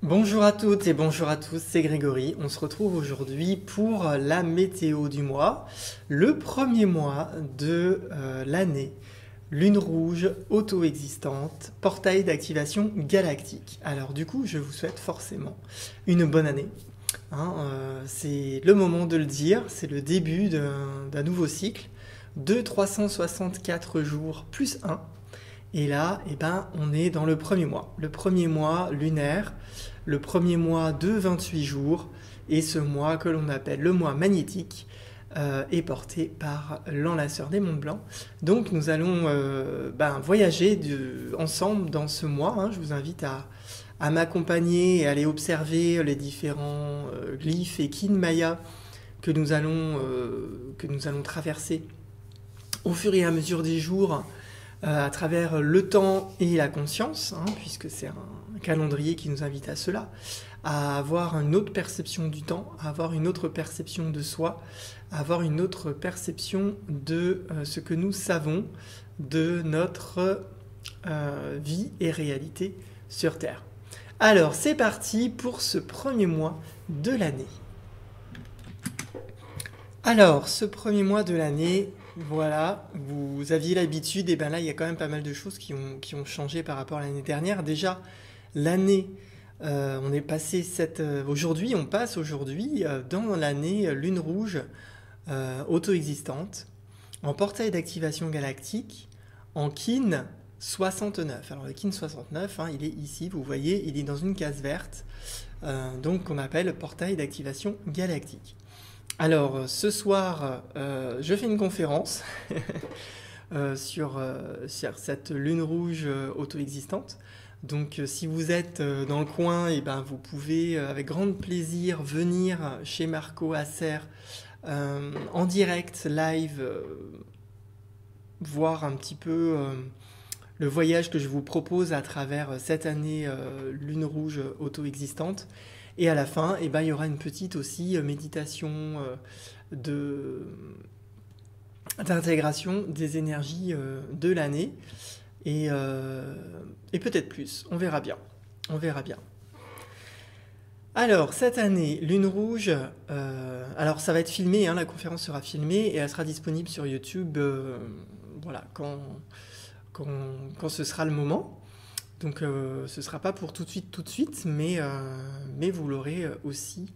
Bonjour à toutes et bonjour à tous, c'est Grégory. On se retrouve aujourd'hui pour la météo du mois, le premier mois de l'année. Lune rouge auto-existante, portail d'activation galactique. Alors du coup, je vous souhaite forcément une bonne année. C'est le moment de le dire, c'est le début d'un nouveau cycle de 364 jours plus 1. Et là, on est dans le premier mois lunaire, le premier mois de 28 jours, et ce mois que l'on appelle le mois magnétique est porté par l'enlaceur des monts blancs. Donc nous allons voyager ensemble dans ce mois. Je vous invite à m'accompagner et à aller observer les différents glyphes et kin maya que nous allons traverser au fur et à mesure des jours. À travers le temps et la conscience, puisque c'est un calendrier qui nous invite à cela, à avoir une autre perception du temps, à avoir une autre perception de soi, à avoir une autre perception de ce que nous savons de notre vie et réalité sur Terre. Alors, c'est parti pour ce premier mois de l'année. Alors, ce premier mois de l'année, voilà, vous aviez l'habitude, et bien là, il y a quand même pas mal de choses qui ont changé par rapport à l'année dernière. Déjà, l'année, on est passé aujourd'hui, on passe aujourd'hui dans l'année lune rouge auto-existante, en portail d'activation galactique, en kin 69. Alors le kin 69, il est ici, vous voyez, il est dans une case verte, donc qu'on appelle portail d'activation galactique. Alors, ce soir, je fais une conférence sur cette lune rouge auto-existante. Donc, si vous êtes dans le coin, vous pouvez avec grand plaisir venir chez Marco Acer en direct, live, voir un petit peu le voyage que je vous propose à travers cette année lune rouge auto-existante. Et à la fin, il y aura une petite aussi méditation d'intégration des énergies de l'année. Et peut-être plus. On verra bien. On verra bien. Alors, cette année, Lune Rouge, alors ça va être filmé, la conférence sera filmée et elle sera disponible sur YouTube quand ce sera le moment. Donc ce ne sera pas pour tout de suite, mais vous l'aurez aussi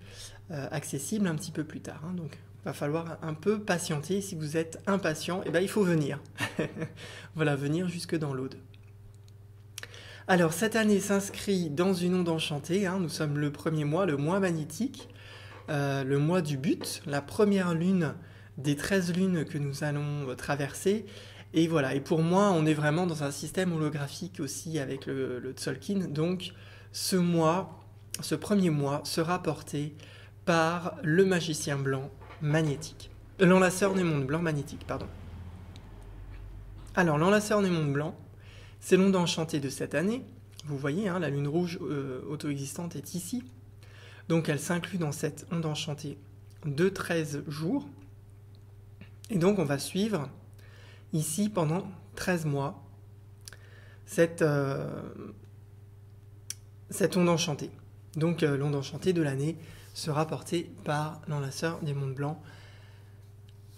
accessible un petit peu plus tard. Donc il va falloir un peu patienter. Si vous êtes impatient, il faut venir. Voilà, venir jusque dans l'Aude. Alors cette année s'inscrit dans une onde enchantée. Nous sommes le premier mois, le mois magnétique, le mois du but, la première lune des 13 lunes que nous allons traverser. Et voilà, et pour moi, on est vraiment dans un système holographique aussi avec le Tzolk'in. Donc, ce premier mois sera porté par le magicien blanc magnétique. L'enlaceur des mondes blancs magnétique, pardon. Alors, l'enlaceur des mondes blancs, c'est l'onde enchantée de cette année. Vous voyez, la lune rouge auto-existante est ici. Donc, elle s'inclut dans cette onde enchantée de 13 jours. Et donc, on va suivre ici pendant 13 mois cette onde enchantée. Donc l'onde enchantée de l'année sera portée par l'enlaceur des mondes blancs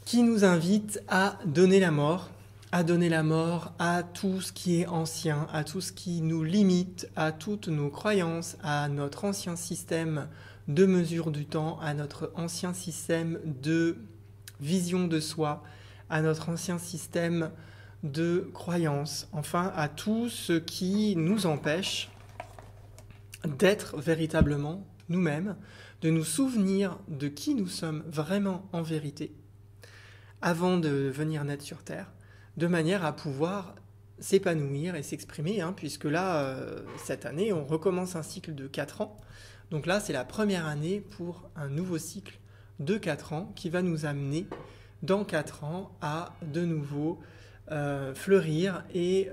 qui nous invite à donner la mort à tout ce qui est ancien, à tout ce qui nous limite, à toutes nos croyances, à notre ancien système de mesure du temps, à notre ancien système de vision de soi, à notre ancien système de croyances, enfin à tout ce qui nous empêche d'être véritablement nous-mêmes, de nous souvenir de qui nous sommes vraiment en vérité, avant de venir naître sur Terre, de manière à pouvoir s'épanouir et s'exprimer, puisque là, cette année, on recommence un cycle de 4 ans. Donc là, c'est la première année pour un nouveau cycle de 4 ans qui va nous amener dans 4 ans à de nouveau fleurir et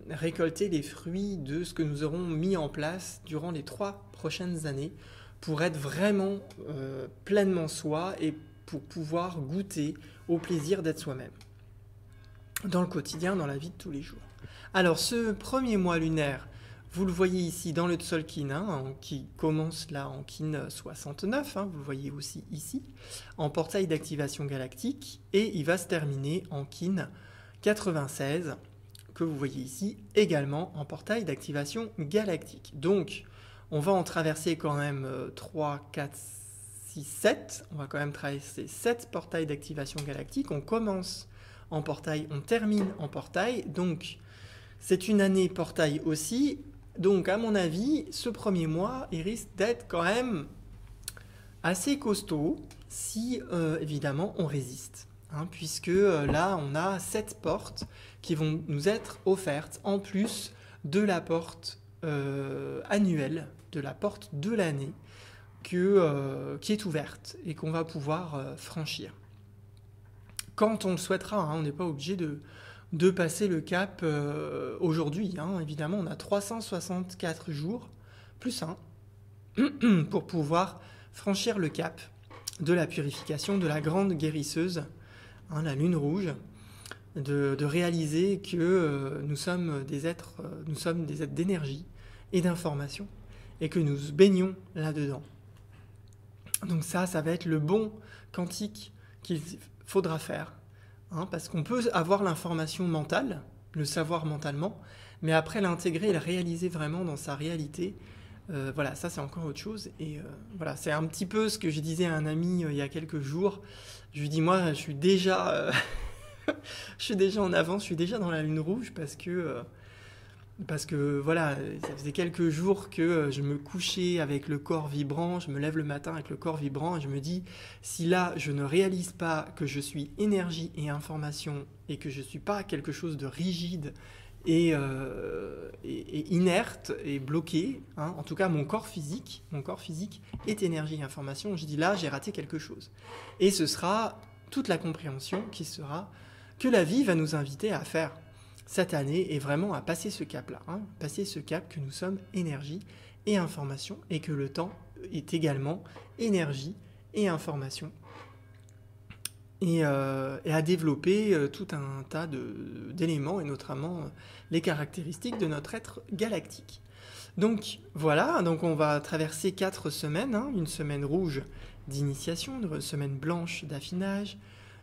récolter les fruits de ce que nous aurons mis en place durant les 3 prochaines années pour être vraiment pleinement soi et pour pouvoir goûter au plaisir d'être soi-même dans le quotidien, dans la vie de tous les jours. Alors ce premier mois lunaire Vous le voyez ici dans le Tzolk'in, hein, qui commence là en kin 69, hein, vous le voyez aussi ici, en portail d'activation galactique, et il va se terminer en kin 96, que vous voyez ici également en portail d'activation galactique. Donc, on va en traverser quand même 3, 4, 6, 7. On va quand même traverser 7 portails d'activation galactique. On commence en portail, on termine en portail. Donc, c'est une année portail aussi. Donc, à mon avis, ce premier mois, il risque d'être quand même assez costaud si, évidemment, on résiste. Hein, puisque là, on a 7 portes qui vont nous être offertes, en plus de la porte annuelle, de la porte de l'année, qui est ouverte et qu'on va pouvoir franchir. Quand on le souhaitera, hein, on n'est pas obligé de passer le cap aujourd'hui. Hein. Évidemment, on a 364 jours, plus 1, pour pouvoir franchir le cap de la purification de la grande guérisseuse, hein, la lune rouge, de réaliser que nous sommes des êtres d'énergie et d'information, et que nous baignons là-dedans. Donc ça va être le bon quantique qu'il faudra faire, hein, parce qu'on peut avoir l'information mentale, le savoir mentalement, mais après l'intégrer et le réaliser vraiment dans sa réalité, voilà, ça c'est encore autre chose. Et voilà, c'est un petit peu ce que je disais à un ami il y a quelques jours. Je lui dis, moi, je suis déjà, je suis déjà en avance, je suis déjà dans la lune rouge parce que voilà, ça faisait quelques jours que je me couchais avec le corps vibrant, je me lève le matin avec le corps vibrant et je me dis, si là je ne réalise pas que je suis énergie et information et que je ne suis pas quelque chose de rigide et inerte et bloqué, hein, en tout cas mon corps physique est énergie et information, je dis là j'ai raté quelque chose. Et ce sera toute la compréhension qui sera que la vie va nous inviter à faire cette année et vraiment à passer ce cap-là, hein, passer ce cap que nous sommes énergie et information et que le temps est également énergie et information et à développer tout un tas d'éléments et notamment les caractéristiques de notre être galactique. Donc voilà, donc on va traverser 4 semaines, hein, une semaine rouge d'initiation, une semaine blanche d'affinage,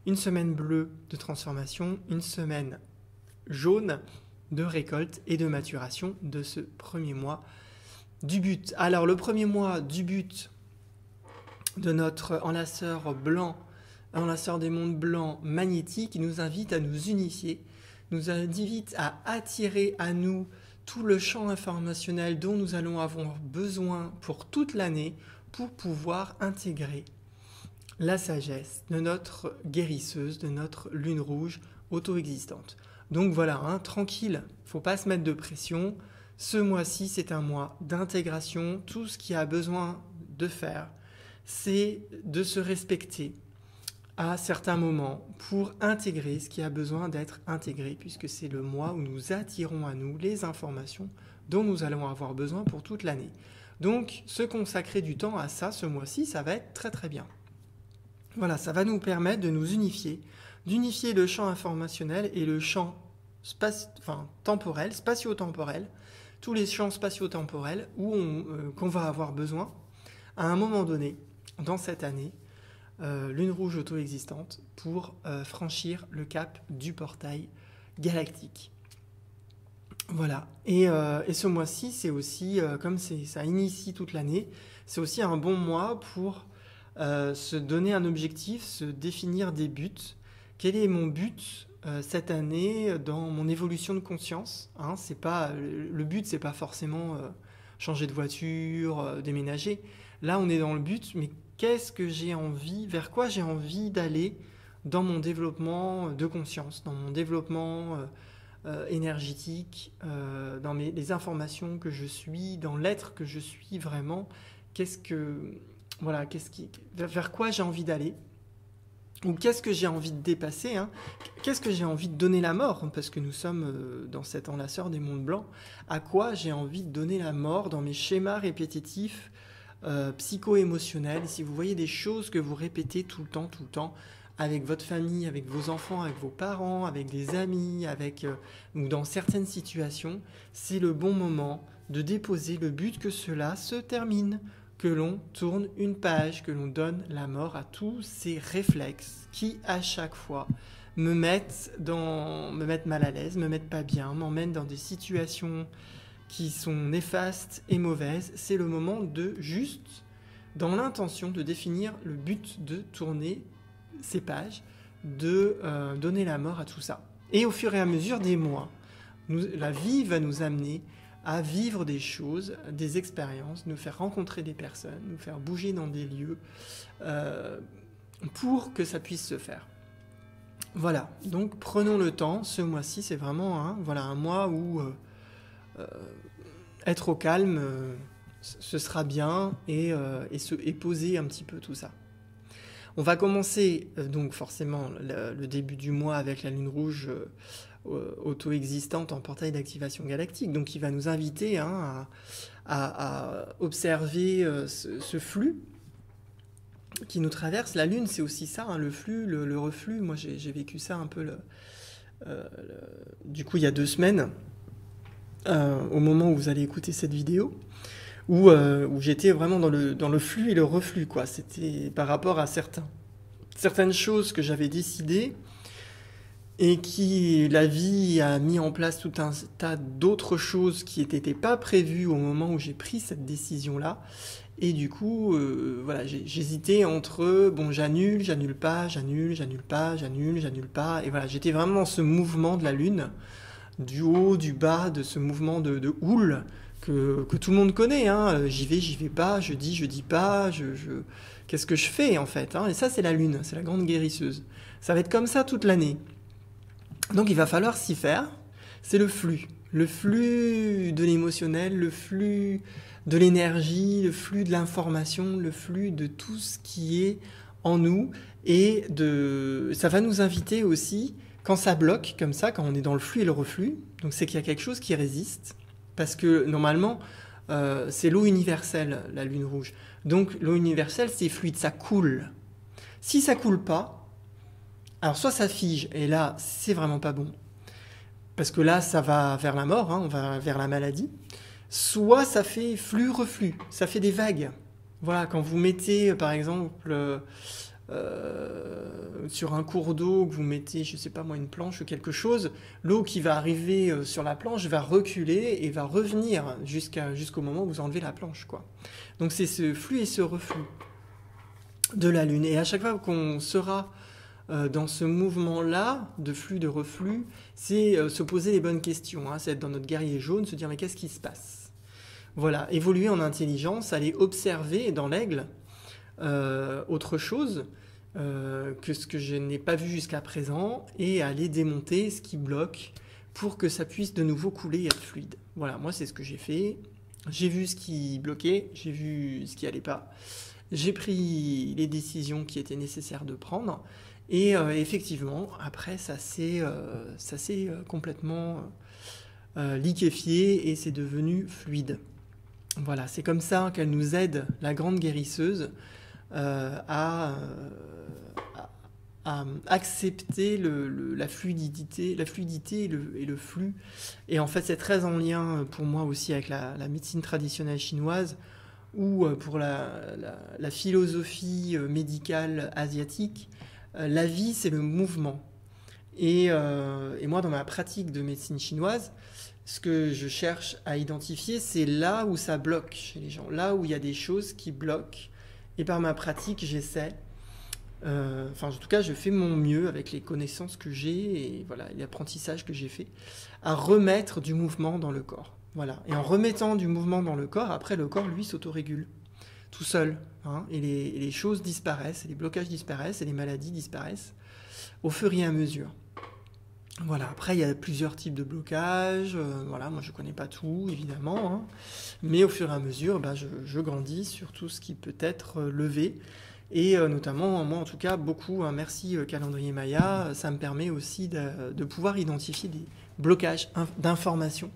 une semaine bleue de transformation, une semaine jaune de récolte et de maturation de ce premier mois du but. Alors le premier mois du but de notre enlaceur blanc, enlaceur des mondes blancs magnétique, nous invite à nous unifier, nous invite à attirer à nous tout le champ informationnel dont nous allons avoir besoin pour toute l'année pour pouvoir intégrer la sagesse de notre guérisseuse, de notre lune rouge auto-existante. Donc voilà, hein, tranquille, il ne faut pas se mettre de pression. Ce mois-ci, c'est un mois d'intégration. Tout ce qu'il y a besoin de faire, c'est de se respecter à certains moments pour intégrer ce qui a besoin d'être intégré, puisque c'est le mois où nous attirons à nous les informations dont nous allons avoir besoin pour toute l'année. Donc, se consacrer du temps à ça ce mois-ci, ça va être très très bien. Voilà, ça va nous permettre de nous unifier, d'unifier le champ informationnel et le champ temporel, spatio-temporel, tous les champs spatio-temporels qu'on va avoir besoin à un moment donné dans cette année, lune rouge auto-existante, pour franchir le cap du portail galactique. Voilà, et ce mois-ci, c'est aussi, comme ça initie toute l'année, c'est aussi un bon mois pour se donner un objectif, se définir des buts. Quel est mon but cette année dans mon évolution de conscience, hein, le but, c'est pas forcément changer de voiture, déménager. Là, on est dans le but, mais qu'est-ce que j'ai envie, vers quoi j'ai envie d'aller dans mon développement de conscience, dans mon développement énergétique, dans les informations que je suis, dans l'être que je suis vraiment. Vers quoi j'ai envie d'aller, ou qu'est-ce que j'ai envie de dépasser, hein, qu'est-ce que j'ai envie de donner la mort, parce que nous sommes dans cet enlaceur des mondes blancs, à quoi j'ai envie de donner la mort dans mes schémas répétitifs psycho-émotionnels. Si vous voyez des choses que vous répétez tout le temps, avec votre famille, avec vos enfants, avec vos parents, avec des amis, ou dans certaines situations, c'est le bon moment de déposer le but que cela se termine, que l'on tourne une page, que l'on donne la mort à tous ces réflexes qui, à chaque fois, me mettent mal à l'aise, me mettent pas bien, m'emmènent dans des situations qui sont néfastes et mauvaises. C'est le moment de juste, dans l'intention de définir le but de tourner ces pages, de donner la mort à tout ça. Et au fur et à mesure des mois, la vie va nous amener à vivre des choses, des expériences, nous faire rencontrer des personnes, nous faire bouger dans des lieux pour que ça puisse se faire. Voilà, donc prenons le temps. Ce mois-ci, c'est vraiment un mois où être au calme, ce sera bien et poser un petit peu tout ça. On va commencer donc forcément le début du mois avec la lune rouge auto-existante en portail d'activation galactique, donc qui va nous inviter à observer ce flux qui nous traverse. La lune, c'est aussi ça, le flux, le reflux. Moi, j'ai vécu ça un peu du coup il y a 2 semaines, au moment où vous allez écouter cette vidéo, où j'étais vraiment dans le flux et le reflux, quoi. C'était par rapport à certaines choses que j'avais décidées et qui la vie a mis en place tout un tas d'autres choses qui n'étaient pas prévues au moment où j'ai pris cette décision-là. Et du coup, j'hésitais entre j'annule pas. Et voilà, j'étais vraiment dans ce mouvement de la lune, du haut, du bas, de ce mouvement de houle que tout le monde connaît. J'y vais pas, je dis pas, qu'est-ce que je fais en fait, Et ça, c'est la lune, c'est la grande guérisseuse. Ça va être comme ça toute l'année. Donc il va falloir s'y faire. C'est le flux de l'émotionnel, le flux de l'énergie, le flux de l'information, le flux de tout ce qui est en nous. Et ça va nous inviter aussi, quand ça bloque comme ça, quand on est dans le flux et le reflux, donc c'est qu'il y a quelque chose qui résiste. Parce que normalement, c'est l'eau universelle, la lune rouge. Donc l'eau universelle, c'est fluide, ça coule. Si ça coule pas, alors soit ça fige, et là, c'est vraiment pas bon. Parce que là, ça va vers la mort, on va vers la maladie. Soit ça fait flux-reflux, ça fait des vagues. Voilà, quand vous mettez, par exemple, sur un cours d'eau, que vous mettez, je sais pas moi, une planche ou quelque chose, l'eau qui va arriver sur la planche va reculer et va revenir jusqu'au moment où vous enlevez la planche, quoi. Donc c'est ce flux et ce reflux de la Lune. Et à chaque fois qu'on sera dans ce mouvement-là, de flux, de reflux, c'est se poser les bonnes questions, c'est être dans notre guerrier jaune, se dire mais qu'est-ce qui se passe ? Voilà, évoluer en intelligence, aller observer dans l'aigle autre chose que ce que je n'ai pas vu jusqu'à présent et aller démonter ce qui bloque pour que ça puisse de nouveau couler et être fluide. Voilà, moi c'est ce que j'ai fait. J'ai vu ce qui bloquait, j'ai vu ce qui allait pas. J'ai pris les décisions qui étaient nécessaires de prendre. Et effectivement, après, ça s'est complètement liquéfié et c'est devenu fluide. Voilà, c'est comme ça qu'elle nous aide, la grande guérisseuse, à accepter la fluidité et le flux. Et en fait, c'est très en lien pour moi aussi avec la médecine traditionnelle chinoise ou pour la philosophie médicale asiatique. La vie, c'est le mouvement. Et moi, dans ma pratique de médecine chinoise, ce que je cherche à identifier, c'est là où ça bloque chez les gens, là où il y a des choses qui bloquent. Et par ma pratique, j'essaie, en tout cas, je fais mon mieux avec les connaissances que j'ai et voilà, l'apprentissage que j'ai fait, à remettre du mouvement dans le corps. Voilà. Et en remettant du mouvement dans le corps, après, le corps, lui, s'autorégule tout seul. Et les choses disparaissent, et les blocages disparaissent, et les maladies disparaissent au fur et à mesure. Voilà, après il y a plusieurs types de blocages, voilà, moi je connais pas tout évidemment, mais au fur et à mesure je grandis sur tout ce qui peut être levé, et notamment moi en tout cas beaucoup, merci Calendrier Maya, ça me permet aussi de pouvoir identifier des blocages d'informations,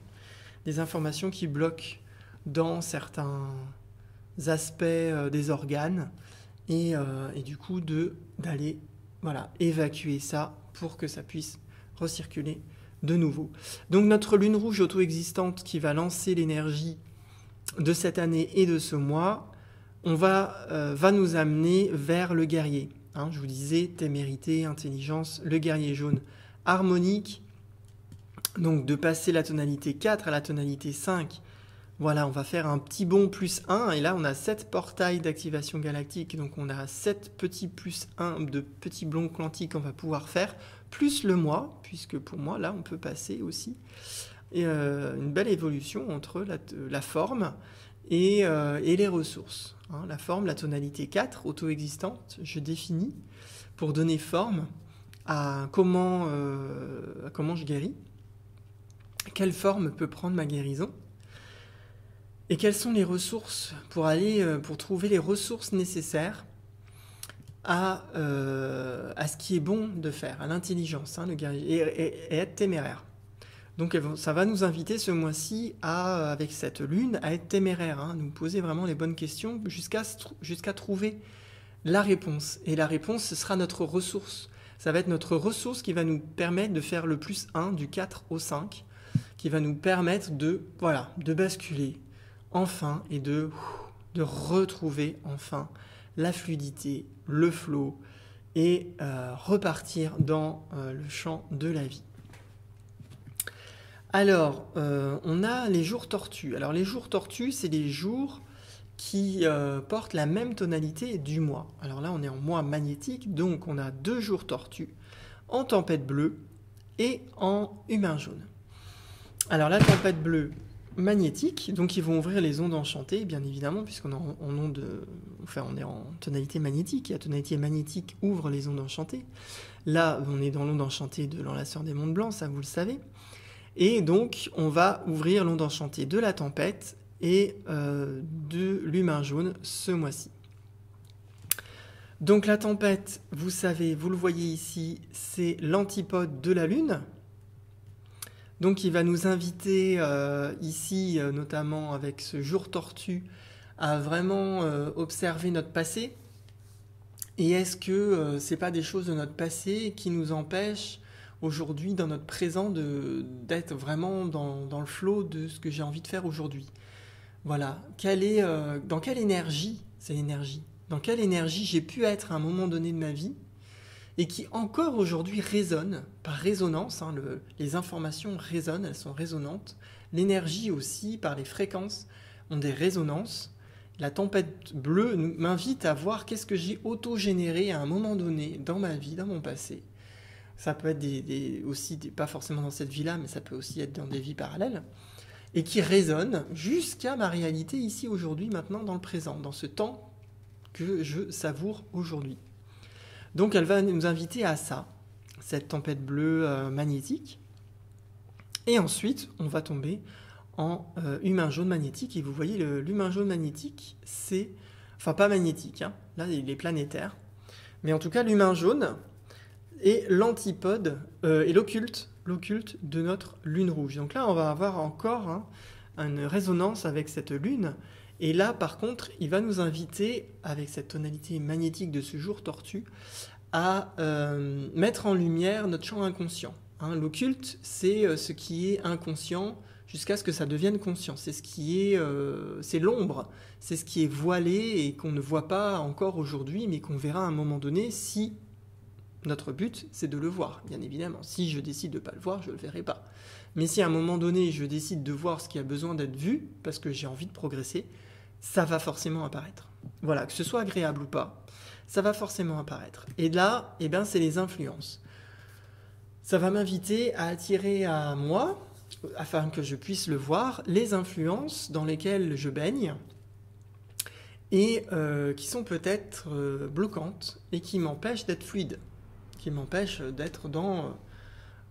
des informations qui bloquent dans certains aspects des organes, et du coup d'aller évacuer ça pour que ça puisse recirculer de nouveau. Donc notre lune rouge auto-existante qui va lancer l'énergie de cette année et de ce mois, va nous amener vers le guerrier. Hein, je vous disais, témérité, intelligence, le guerrier jaune harmonique. Donc de passer la tonalité 4 à la tonalité 5, voilà, on va faire un petit bond plus 1, et là on a 7 portails d'activation galactique, donc on a 7 petits plus 1 de petits blocs quantiques qu'on va pouvoir faire, plus le mois, puisque pour moi là on peut passer aussi, et une belle évolution entre la forme et les ressources. Hein, la forme, la tonalité 4, auto-existante, je définis pour donner forme à comment je guéris, quelle forme peut prendre ma guérison, et quelles sont les ressources pour trouver les ressources nécessaires à ce qui est bon de faire, à l'intelligence, hein, le guerrier, et être téméraire. Donc ça va nous inviter ce mois-ci, avec cette lune, à être téméraire, hein, nous poser vraiment les bonnes questions jusqu'à trouver la réponse. Et la réponse, ce sera notre ressource. Ça va être notre ressource qui va nous permettre de faire le plus 1 du 4 au 5, qui va nous permettre de basculer enfin et de retrouver enfin la fluidité, le flow et repartir dans le champ de la vie. Alors, on a les jours tortues. Alors, les jours tortues, c'est les jours qui portent la même tonalité du mois. Alors là, on est en mois magnétique, donc on a 2 jours tortues en tempête bleue et en humain jaune. Alors, la tempête bleue magnétique, donc ils vont ouvrir les ondes enchantées, bien évidemment, puisqu'on est en tonalité magnétique, et la tonalité magnétique ouvre les ondes enchantées. Là, on est dans l'onde enchantée de l'enlaceur des mondes blancs, ça vous le savez. Et donc, on va ouvrir l'onde enchantée de la tempête et de l'humain jaune ce mois-ci. Donc la tempête, vous savez, vous le voyez ici, c'est l'antipode de la Lune. Donc il va nous inviter ici, notamment avec ce jour tortue, à vraiment observer notre passé. Et est-ce que c'est pas des choses de notre passé qui nous empêchent aujourd'hui, dans notre présent, d'être vraiment dans le flow de ce que j'ai envie de faire aujourd'hui? Voilà. Dans quelle énergie, c'est l'énergie, dans quelle énergie j'ai pu être à un moment donné de ma vie et qui encore aujourd'hui résonne par résonance, hein, les informations résonnent, elles sont résonantes. L'énergie aussi, par les fréquences, ont des résonances. La tempête bleue m'invite à voir qu'est-ce que j'ai auto-généré à un moment donné dans ma vie, dans mon passé. Ça peut être pas forcément dans cette vie-là, mais ça peut aussi être dans des vies parallèles, et qui résonnent jusqu'à ma réalité ici, aujourd'hui, maintenant, dans le présent, dans ce temps que je savoure aujourd'hui. Donc elle va nous inviter à ça, cette tempête bleue magnétique. Et ensuite, on va tomber en humain jaune magnétique. Et vous voyez, l'humain jaune magnétique, c'est... Enfin, pas magnétique, hein. Là, il est planétaire. Mais en tout cas, l'humain jaune est l'antipode et l'occulte de notre lune rouge. Donc là, on va avoir encore une résonance avec cette lune. Et là, par contre, il va nous inviter, avec cette tonalité magnétique de ce jour tortue, à mettre en lumière notre champ inconscient. Hein, l'occulte, c'est ce qui est inconscient jusqu'à ce que ça devienne conscient. C'est c'est l'ombre, c'est ce qui est voilé et qu'on ne voit pas encore aujourd'hui, mais qu'on verra à un moment donné si notre but, c'est de le voir, bien évidemment. Si je décide de ne pas le voir, je ne le verrai pas. Mais si à un moment donné, je décide de voir ce qui a besoin d'être vu, parce que j'ai envie de progresser, ça va forcément apparaître. Voilà, que ce soit agréable ou pas, ça va forcément apparaître. Et là, c'est les influences. Ça va m'inviter à attirer à moi, afin que je puisse le voir, les influences dans lesquelles je baigne et qui sont peut-être bloquantes et qui m'empêchent d'être fluide, qui m'empêchent d'être dans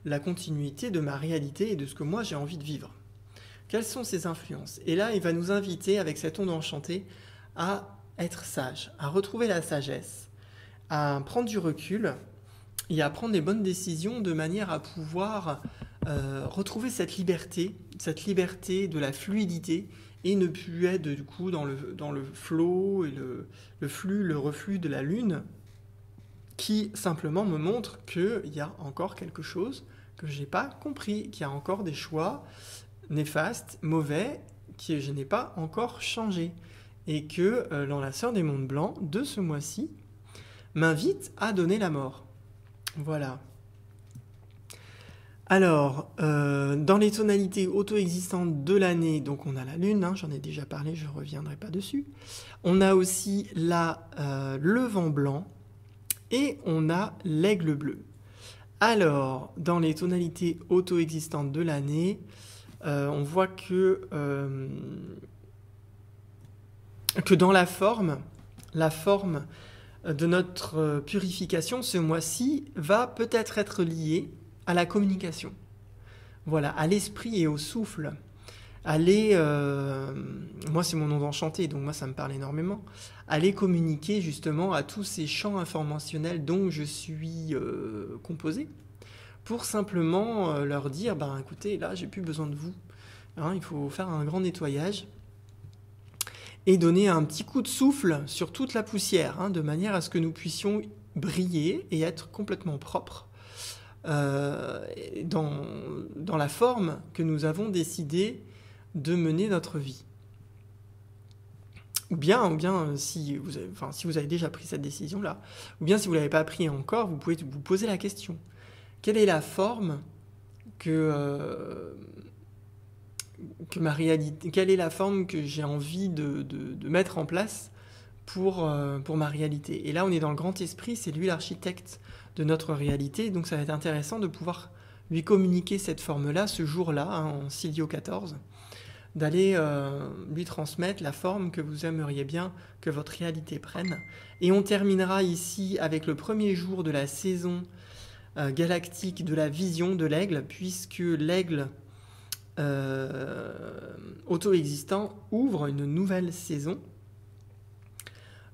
la continuité de ma réalité et de ce que moi j'ai envie de vivre. Quelles sont ces influences? Et là, il va nous inviter, avec cette onde enchantée, à être sage, à retrouver la sagesse, à prendre du recul et à prendre des bonnes décisions de manière à pouvoir retrouver cette liberté de la fluidité et ne plus être du coup dans le flow et le flux, le reflux de la lune qui simplement me montre qu'il y a encore quelque chose que je n'ai pas compris, qu'il y a encore des choix néfastes, mauvais, que je n'ai pas encore changé. Et que l'enlaceur des mondes blancs de ce mois-ci m'invite à donner la mort. Voilà. Alors, dans les tonalités auto-existantes de l'année, donc on a la lune, hein, j'en ai déjà parlé, je ne reviendrai pas dessus. On a aussi le vent blanc et on a l'aigle bleu. Alors, dans les tonalités auto-existantes de l'année, on voit que dans la forme de notre purification ce mois-ci va peut-être être liée à la communication. Voilà, à l'esprit et au souffle. Moi c'est mon nom d'enchanté, donc moi ça me parle énormément. Aller communiquer justement à tous ces champs informationnels dont je suis composé, pour simplement leur dire, écoutez, là j'ai plus besoin de vous. Hein, il faut faire un grand nettoyage et donner un petit coup de souffle sur toute la poussière, hein, de manière à ce que nous puissions briller et être complètement propres dans la forme que nous avons décidé de mener notre vie. Ou bien si vous avez déjà pris cette décision-là, ou bien si vous ne l'avez pas pris encore, vous pouvez vous poser la question. Quelle est la forme que ma réalité, quelle est la forme que j'ai envie de mettre en place pour ma réalité? Et là, on est dans le grand esprit, c'est lui l'architecte de notre réalité, donc ça va être intéressant de pouvoir lui communiquer cette forme-là, ce jour-là, hein, en Silio 14, d'aller lui transmettre la forme que vous aimeriez bien que votre réalité prenne. Et on terminera ici avec le premier jour de la saison galactique de la vision de l'aigle, puisque l'aigle auto-existant ouvre une nouvelle saison.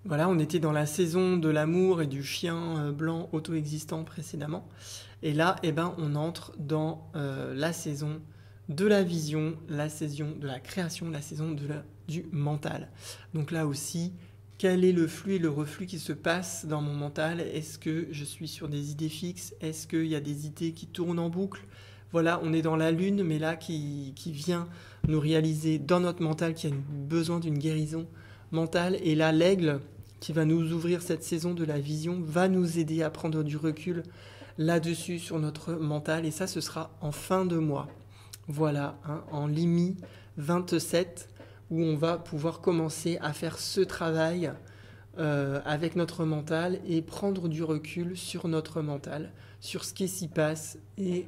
Voilà, on était dans la saison de l'amour et du chien blanc auto-existant précédemment. Et là, on entre dans la saison de la vision, la saison de la création, la saison du mental. Donc là aussi, quel est le flux et le reflux qui se passe dans mon mental? Est-ce que je suis sur des idées fixes? Est-ce qu'il y a des idées qui tournent en boucle? Voilà, on est dans la lune, mais là qui vient nous réaliser dans notre mental qu'il y a besoin d'une guérison mentale. Et là, l'aigle qui va nous ouvrir cette saison de la vision va nous aider à prendre du recul là-dessus sur notre mental. Et ça, ce sera en fin de mois. Voilà, hein, en Limi 27, où on va pouvoir commencer à faire ce travail avec notre mental et prendre du recul sur notre mental, sur ce qui s'y passe, et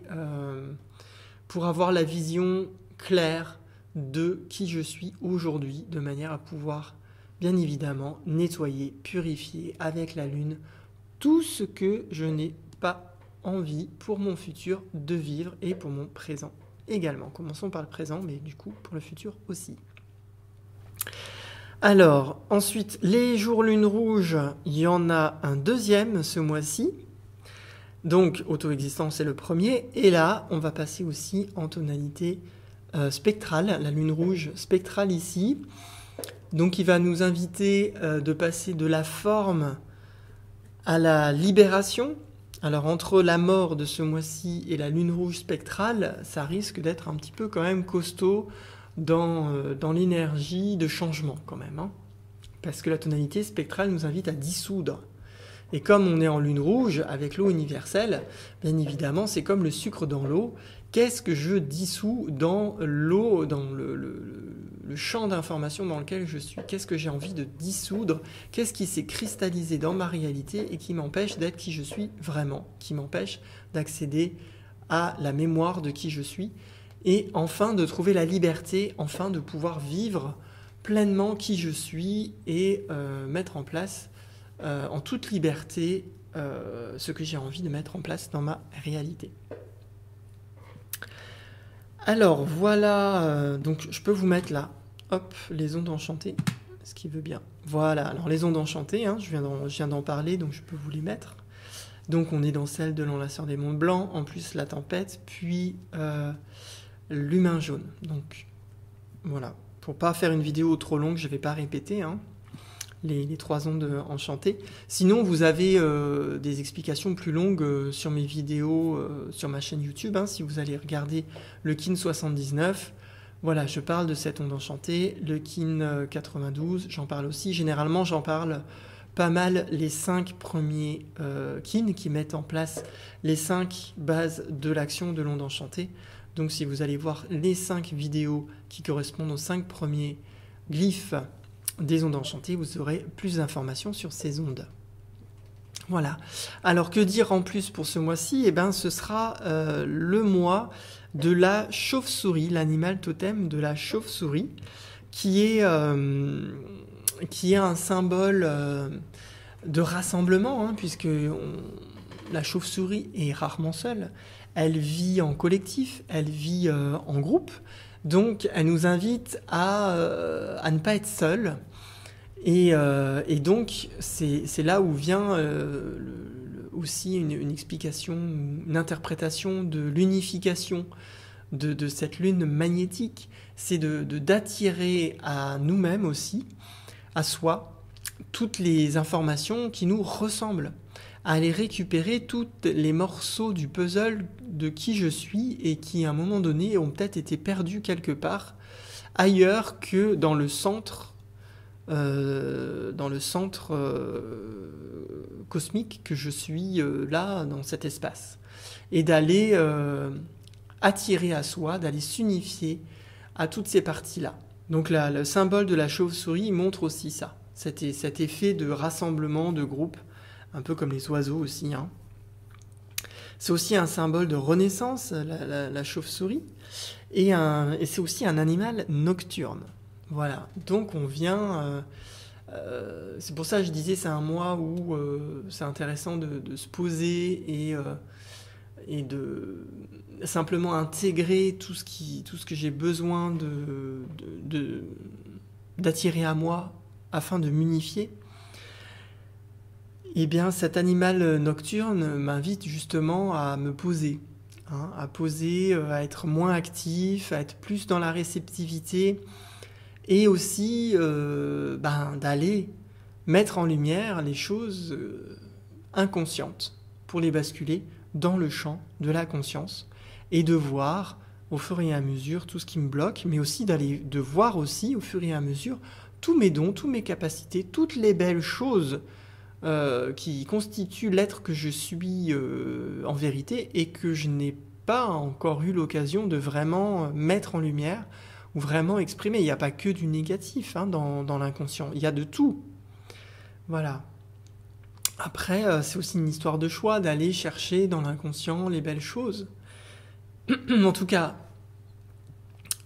pour avoir la vision claire de qui je suis aujourd'hui, de manière à pouvoir, bien évidemment, nettoyer, purifier avec la lune tout ce que je n'ai pas envie pour mon futur de vivre et pour mon présent également. Commençons par le présent, mais du coup pour le futur aussi. Alors, ensuite, les jours lune rouge, il y en a un deuxième ce mois-ci. Donc, auto-existence, c'est le premier. Et là, on va passer aussi en tonalité spectrale, la lune rouge spectrale ici. Donc, il va nous inviter de passer de la forme à la libération. Alors, entre la mort de ce mois-ci et la lune rouge spectrale, ça risque d'être un petit peu quand même costaud dans l'énergie de changement quand même. Hein. Parce que la tonalité spectrale nous invite à dissoudre. Et comme on est en lune rouge, avec l'eau universelle, bien évidemment, c'est comme le sucre dans l'eau. Qu'est-ce que je dissous dans l'eau, dans le champ d'information dans lequel je suis? Qu'est-ce que j'ai envie de dissoudre? Qu'est-ce qui s'est cristallisé dans ma réalité et qui m'empêche d'être qui je suis vraiment? Qui m'empêche d'accéder à la mémoire de qui je suis? Et enfin, de trouver la liberté, enfin de pouvoir vivre pleinement qui je suis et mettre en place en toute liberté ce que j'ai envie de mettre en place dans ma réalité. Alors voilà, donc je peux vous mettre là, hop, les ondes enchantées, ce qui veut bien. Voilà, alors les ondes enchantées, hein, je viens d'en parler, donc je peux vous les mettre. Donc on est dans celle de l'enlaceur des mondes blancs, en plus la tempête, puis l'humain jaune. Donc voilà, pour pas faire une vidéo trop longue, je ne vais pas répéter. Hein. les 3 ondes enchantées. Sinon, vous avez des explications plus longues sur mes vidéos sur ma chaîne YouTube. Si vous allez regarder le Kin 79, voilà, je parle de cette onde enchantée. Le Kin 92, j'en parle aussi. Généralement, j'en parle pas mal les 5 premiers Kin qui mettent en place les 5 bases de l'action de l'onde enchantée. Donc si vous allez voir les 5 vidéos qui correspondent aux 5 premiers glyphes des ondes enchantées, vous aurez plus d'informations sur ces ondes. Voilà. Alors que dire en plus pour ce mois-ci? Eh bien, ce sera le mois de la chauve-souris, l'animal totem de la chauve-souris, qui est un symbole de rassemblement, puisque la chauve-souris est rarement seule. Elle vit en collectif, elle vit en groupe, donc elle nous invite à ne pas être seule. Et donc c'est là où vient aussi une explication, une interprétation de l'unification de cette lune magnétique. C'est d'attirer à nous-mêmes aussi, à soi, toutes les informations qui nous ressemblent, à aller récupérer tous les morceaux du puzzle de qui je suis et qui à un moment donné ont peut-être été perdus quelque part ailleurs que dans le centre cosmique que je suis là dans cet espace, et d'aller attirer à soi, d'aller s'unifier à toutes ces parties-là. Donc là, le symbole de la chauve-souris montre aussi ça, cet effet de rassemblement, de groupe, un peu comme les oiseaux aussi. C'est aussi un symbole de renaissance, la chauve-souris, et c'est aussi un animal nocturne. Voilà, donc on vient... c'est pour ça que je disais c'est un mois où c'est intéressant de se poser et de simplement intégrer tout ce que j'ai besoin d'attirer à moi afin de m'unifier. Eh bien, cet animal nocturne m'invite justement à me poser, à poser, à être moins actif, à être plus dans la réceptivité, et aussi d'aller mettre en lumière les choses inconscientes pour les basculer dans le champ de la conscience et de voir au fur et à mesure tout ce qui me bloque, mais aussi de voir aussi au fur et à mesure tous mes dons, toutes mes capacités, toutes les belles choses qui constituent l'être que je suis en vérité et que je n'ai pas encore eu l'occasion de vraiment mettre en lumière ou vraiment exprimer. Il n'y a pas que du négatif dans l'inconscient, il y a de tout. Voilà. Après, c'est aussi une histoire de choix, d'aller chercher dans l'inconscient les belles choses. En tout cas,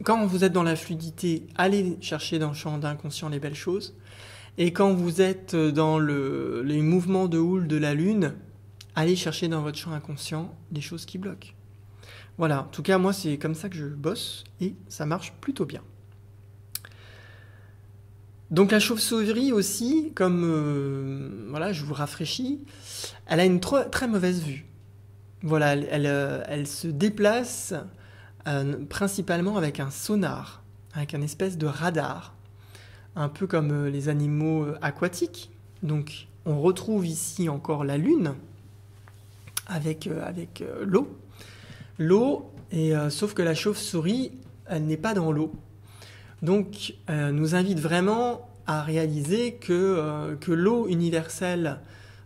quand vous êtes dans la fluidité, allez chercher dans le champ d'inconscient les belles choses. Et quand vous êtes dans les mouvements de houle de la lune, allez chercher dans votre champ inconscient les choses qui bloquent. Voilà, en tout cas, moi, c'est comme ça que je bosse et ça marche plutôt bien. Donc la chauve-souris aussi, comme voilà, je vous rafraîchis, elle a une très mauvaise vue. Voilà, elle se déplace principalement avec un sonar, avec un espèce de radar, un peu comme les animaux aquatiques. Donc on retrouve ici encore la lune avec l'eau. L'eau, sauf que la chauve-souris, elle n'est pas dans l'eau. Donc, nous invite vraiment à réaliser que l'eau universelle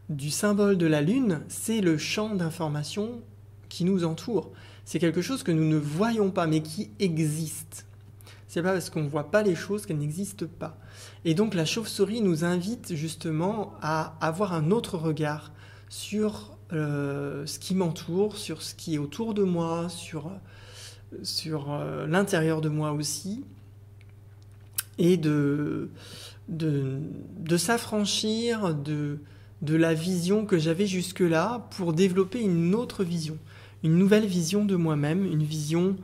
du symbole de la Lune, c'est le champ d'information qui nous entoure. C'est quelque chose que nous ne voyons pas, mais qui existe. C'est pas parce qu'on ne voit pas les choses qu'elles n'existent pas. Et donc, la chauve-souris nous invite justement à avoir un autre regard sur ce qui m'entoure, sur ce qui est autour de moi, sur l'intérieur de moi aussi, et de s'affranchir de la vision que j'avais jusque-là pour développer une autre vision, une nouvelle vision de moi-même, une vision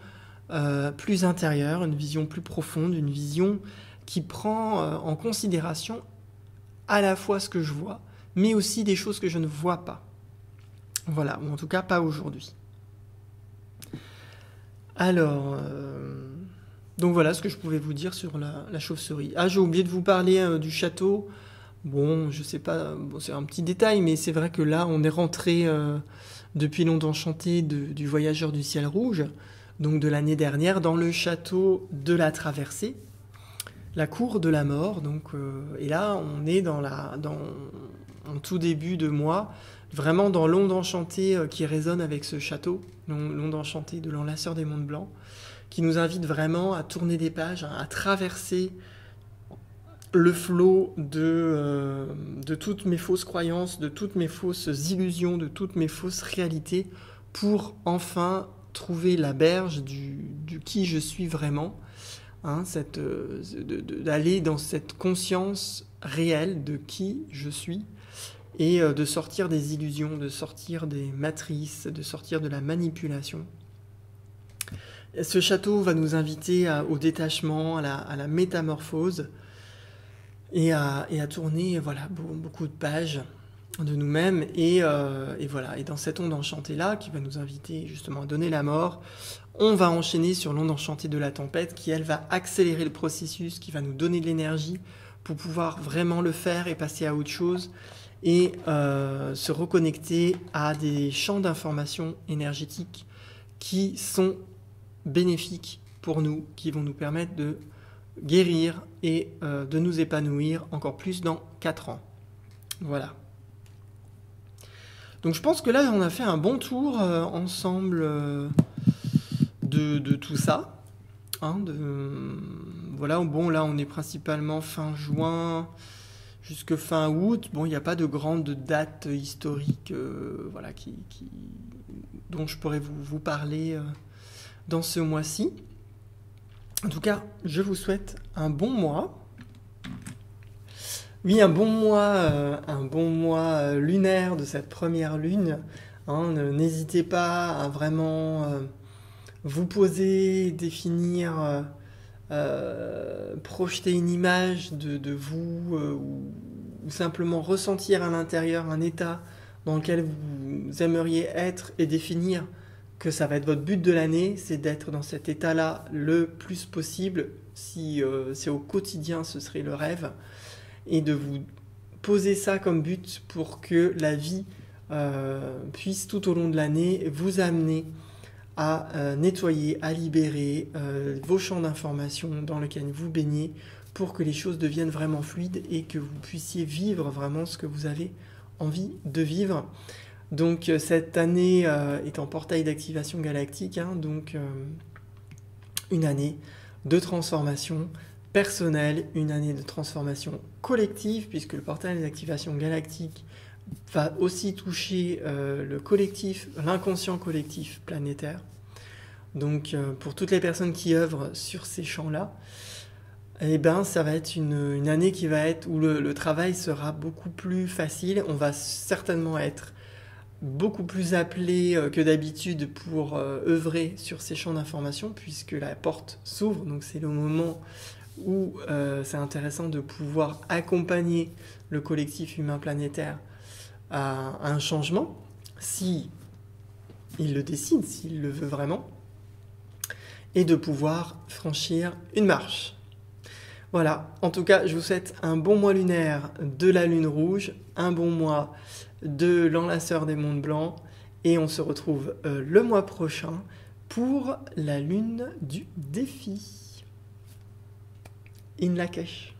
plus intérieure, une vision plus profonde, une vision qui prend en considération à la fois ce que je vois, mais aussi des choses que je ne vois pas. Voilà, ou en tout cas pas aujourd'hui. Alors, donc voilà ce que je pouvais vous dire sur la chauve-souris. Ah, j'ai oublié de vous parler du château. Bon, je sais pas, bon, c'est un petit détail, mais c'est vrai que là, on est rentré depuis l'onde enchantée du Voyageur du ciel rouge, donc de l'année dernière, dans le château de la Traversée, la cour de la mort. Donc, et là, on est en tout début de mois, vraiment dans l'onde enchantée qui résonne avec ce château, l'onde enchantée de l'enlaceur des monts blancs, qui nous invite vraiment à tourner des pages, hein, à traverser le flot de toutes mes fausses croyances, de toutes mes fausses illusions, de toutes mes fausses réalités, pour enfin trouver la berge du qui je suis vraiment, hein, d'aller dans cette conscience réelle de qui je suis, et de sortir des illusions, de sortir des matrices, de sortir de la manipulation. Ce château va nous inviter au détachement, à la métamorphose, et à tourner voilà, beaucoup de pages de nous-mêmes, et voilà. Et dans cette onde enchantée-là, qui va nous inviter justement à donner la mort, on va enchaîner sur l'onde enchantée de la tempête, qui elle va accélérer le processus, qui va nous donner de l'énergie pour pouvoir vraiment le faire et passer à autre chose, et se reconnecter à des champs d'information énergétiques qui sont bénéfiques pour nous, qui vont nous permettre de guérir et de nous épanouir encore plus dans 4 ans. Voilà. Donc je pense que là, on a fait un bon tour ensemble de tout ça. Hein, voilà, bon, là, on est principalement fin juin jusque fin août. Bon, il n'y a pas de grande date historique voilà, dont je pourrais vous parler dans ce mois-ci. En tout cas, je vous souhaite un bon mois. Oui, un bon mois lunaire de cette première lune. Hein, n'hésitez pas à vraiment vous poser, définir, projeter une image de vous, ou simplement ressentir à l'intérieur un état dans lequel vous aimeriez être, et définir que ça va être votre but de l'année, c'est d'être dans cet état-là le plus possible. Si c'est au quotidien, ce serait le rêve. Et de vous poser ça comme but pour que la vie puisse tout au long de l'année vous amener à nettoyer, à libérer vos champs d'information dans lesquels vous baignez, pour que les choses deviennent vraiment fluides et que vous puissiez vivre vraiment ce que vous avez envie de vivre. Donc cette année est en portail d'activation galactique, hein, donc une année de transformation personnelle, une année de transformation collective, puisque le portail d'activation galactique va aussi toucher le collectif, l'inconscient collectif planétaire. Donc pour toutes les personnes qui œuvrent sur ces champs-là, eh ben, ça va être une année qui va être où le travail sera beaucoup plus facile. On va certainement être beaucoup plus appelé que d'habitude pour œuvrer sur ces champs d'information, puisque la porte s'ouvre. Donc c'est le moment où c'est intéressant de pouvoir accompagner le collectif humain planétaire à un changement, si il le décide, s'il le veut vraiment, et de pouvoir franchir une marche. Voilà, en tout cas, je vous souhaite un bon mois lunaire de la lune rouge, un bon mois de l'enlaceur des monts blancs, et on se retrouve le mois prochain pour la lune du défi. In Lakesh.